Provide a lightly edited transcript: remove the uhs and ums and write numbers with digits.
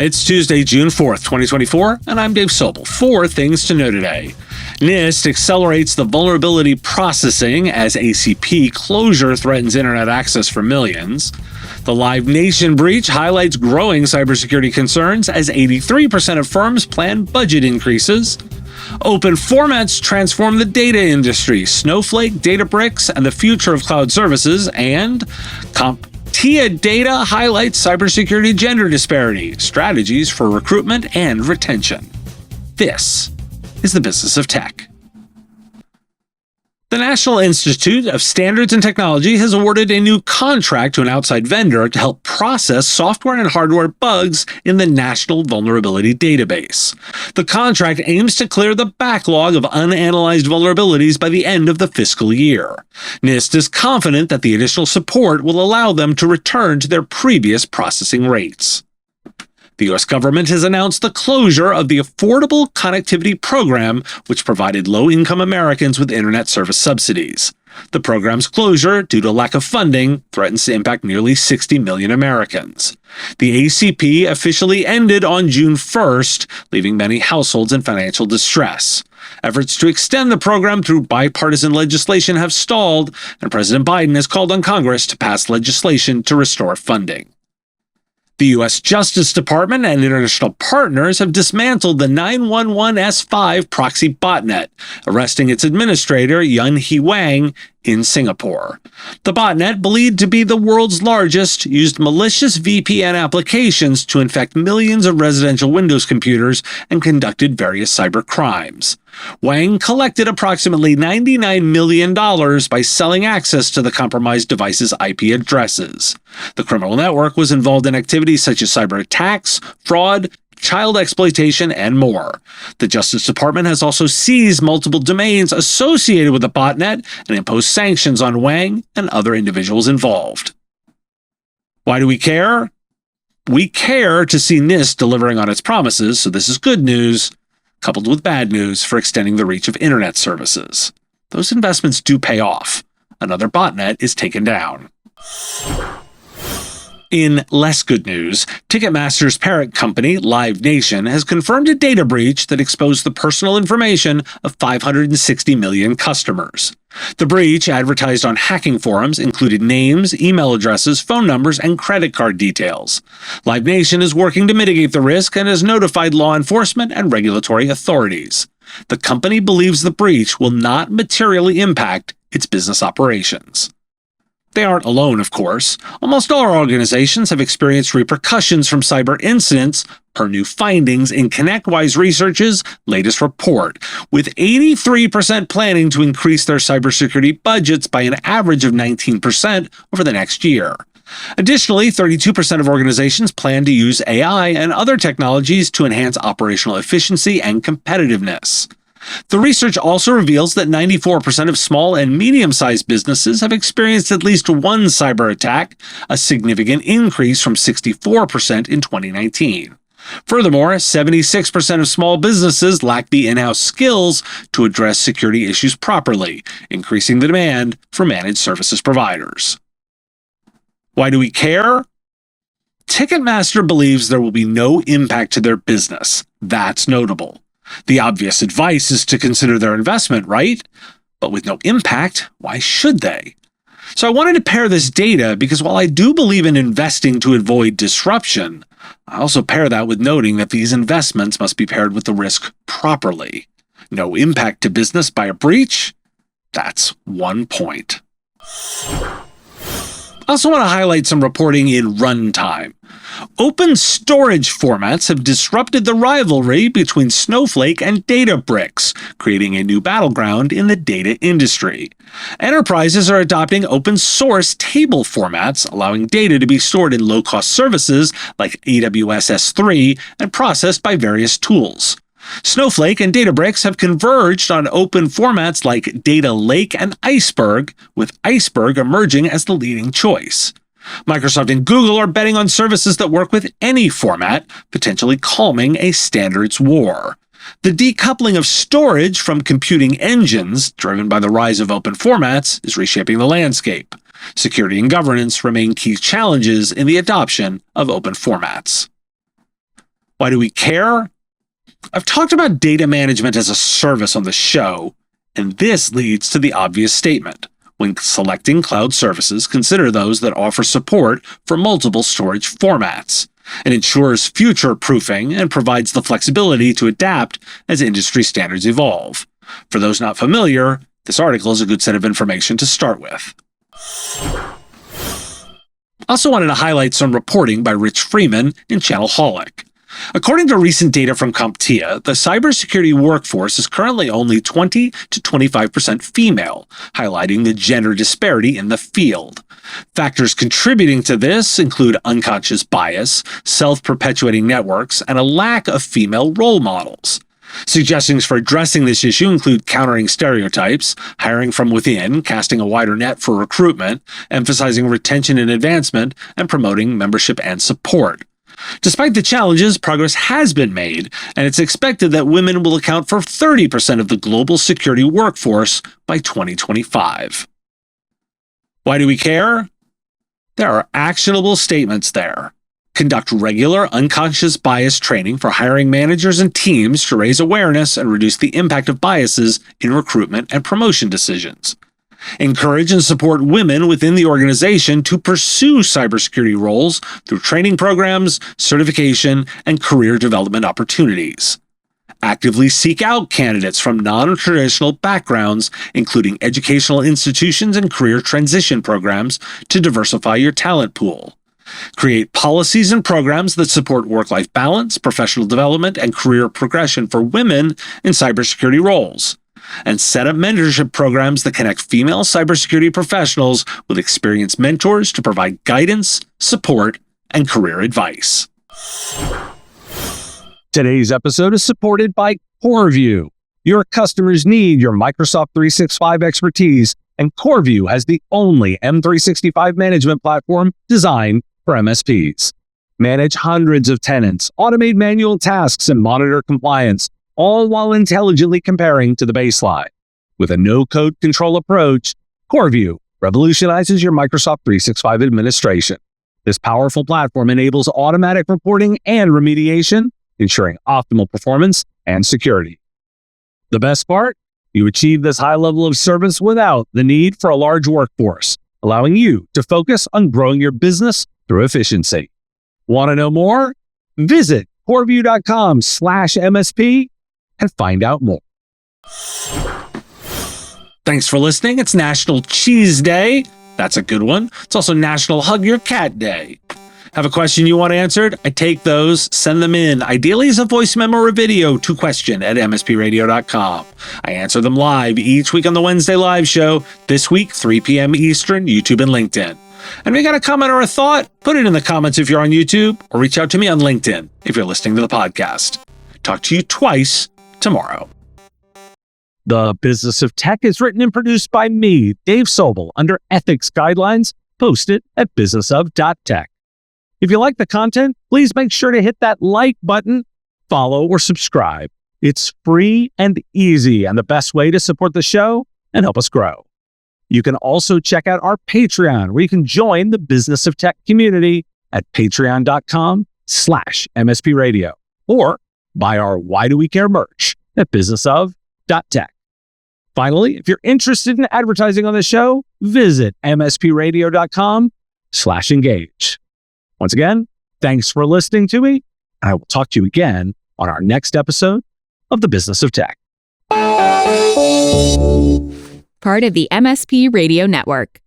It's Tuesday, June 4th, 2024, and I'm Dave Sobel. 4 things to know today. NIST accelerates the vulnerability processing as ACP closure threatens internet access for millions. The Live Nation breach highlights growing cybersecurity concerns as 83% of firms plan budget increases. Open formats transform the data industry, Snowflake, Databricks, and the future of cloud services, and CompTIA data highlights cybersecurity gender disparity, strategies for recruitment and retention. This is the business of tech. The National Institute of Standards and Technology has awarded a new contract to an outside vendor to help process software and hardware bugs in the National Vulnerability Database. The contract aims to clear the backlog of unanalyzed vulnerabilities by the end of the fiscal year. NIST is confident that the additional support will allow them to return to their previous processing rates. The U.S. government has announced the closure of the Affordable Connectivity Program, which provided low-income Americans with internet service subsidies. The program's closure, due to lack of funding, threatens to impact nearly 60 million Americans. The ACP officially ended on June 1st, leaving many households in financial distress. Efforts to extend the program through bipartisan legislation have stalled, and President Biden has called on Congress to pass legislation to restore funding. The U.S. Justice Department and international partners have dismantled the 911S5 proxy botnet, arresting its administrator, Yun-Hee Wang, in Singapore. The botnet, believed to be the world's largest, used malicious VPN applications to infect millions of residential Windows computers and conducted various cyber crimes. Wang collected approximately $99 million by selling access to the compromised device's IP addresses. The criminal network was involved in activities such as cyber attacks, fraud, child exploitation, and more. The Justice Department has also seized multiple domains associated with the botnet and imposed sanctions on Wang and other individuals involved. Why do we care? We care to see NIST delivering on its promises, so this is good news, coupled with bad news for extending the reach of internet services. Those investments do pay off. Another botnet is taken down. In less good news, Ticketmaster's parent company, Live Nation, has confirmed a data breach that exposed the personal information of 560 million customers. The breach, advertised on hacking forums, included names, email addresses, phone numbers, and credit card details. Live Nation is working to mitigate the risk and has notified law enforcement and regulatory authorities. The company believes the breach will not materially impact its business operations. They aren't alone, of course. Almost all organizations have experienced repercussions from cyber incidents, per new findings in ConnectWise Research's latest report, with 83% planning to increase their cybersecurity budgets by an average of 19% over the next year. Additionally, 32% of organizations plan to use AI and other technologies to enhance operational efficiency and competitiveness. The research also reveals that 94% of small and medium-sized businesses have experienced at least one cyber attack, a significant increase from 64% in 2019. Furthermore, 76% of small businesses lack the in-house skills to address security issues properly, increasing the demand for managed services providers. Why do we care? Ticketmaster believes there will be no impact to their business. That's notable. The obvious advice is to consider their investment, right? But with no impact, why should they? So I wanted to pair this data because while I do believe in investing to avoid disruption, I also pair that with noting that these investments must be paired with the risk properly. No impact to business by a breach? That's 1 point. I also want to highlight some reporting in runtime. Open storage formats have disrupted the rivalry between Snowflake and Databricks, creating a new battleground in the data industry. Enterprises are adopting open source table formats, allowing data to be stored in low-cost services like AWS S3 and processed by various tools. Snowflake and Databricks have converged on open formats like Data Lake and Iceberg, with Iceberg emerging as the leading choice. Microsoft and Google are betting on services that work with any format, potentially calming a standards war. The decoupling of storage from computing engines, driven by the rise of open formats, is reshaping the landscape. Security and governance remain key challenges in the adoption of open formats. Why do we care? I've talked about data management as a service on the show, and this leads to the obvious statement. When selecting cloud services, consider those that offer support for multiple storage formats. It ensures future-proofing and provides the flexibility to adapt as industry standards evolve. For those not familiar, this article is a good set of information to start with. I also wanted to highlight some reporting by Rich Freeman in Channelholic. According to recent data from CompTIA, the cybersecurity workforce is currently only 20 to 25% female, highlighting the gender disparity in the field. Factors contributing to this include unconscious bias, self-perpetuating networks, and a lack of female role models. Suggestions for addressing this issue include countering stereotypes, hiring from within, casting a wider net for recruitment, emphasizing retention and advancement, and promoting membership and support. Despite the challenges, progress has been made, and it's expected that women will account for 30% of the global security workforce by 2025. Why do we care? There are actionable statements there. Conduct regular unconscious bias training for hiring managers and teams to raise awareness and reduce the impact of biases in recruitment and promotion decisions. Encourage and support women within the organization to pursue cybersecurity roles through training programs, certification, and career development opportunities. Actively seek out candidates from non-traditional backgrounds, including educational institutions and career transition programs, to diversify your talent pool. Create policies and programs that support work-life balance, professional development, and career progression for women in cybersecurity roles. And set up mentorship programs that connect female cybersecurity professionals with experienced mentors to provide guidance, support, and career advice. Today's episode is supported by CoreView. Your customers need your Microsoft 365 expertise, and CoreView has the only M365 management platform designed for MSPs. Manage hundreds of tenants, automate manual tasks, and monitor compliance, all while intelligently comparing to the baseline. With a no-code control approach, CoreView revolutionizes your Microsoft 365 administration. This powerful platform enables automatic reporting and remediation, ensuring optimal performance and security. The best part? You achieve this high level of service without the need for a large workforce, allowing you to focus on growing your business through efficiency. Want to know more? Visit coreview.com/MSP and find out more. Thanks for listening. It's National Cheese Day. That's a good one. It's also National Hug Your Cat Day. Have a question you want answered? I take those, send them in, ideally as a voice memo or video to question@mspradio.com. I answer them live each week on the Wednesday live show, this week, 3 p.m. Eastern, YouTube and LinkedIn. And if you got a comment or a thought, put it in the comments if you're on YouTube, or reach out to me on LinkedIn if you're listening to the podcast. Talk to you twice tomorrow. The Business of Tech is written and produced by me, Dave Sobel, under ethics guidelines posted at businessof.tech. If you like the content, please make sure to hit that like button, follow, or subscribe. It's free and easy and the best way to support the show and help us grow. You can also check out our Patreon, where you can join the Business of Tech community at patreon.com/MSP Radio, or buy our Why Do We Care merch at businessof.tech. Finally, if you're interested in advertising on the show, visit mspradio.com/engage. Once again, thanks for listening to me, and I will talk to you again on our next episode of The Business of Tech. Part of the MSP Radio Network.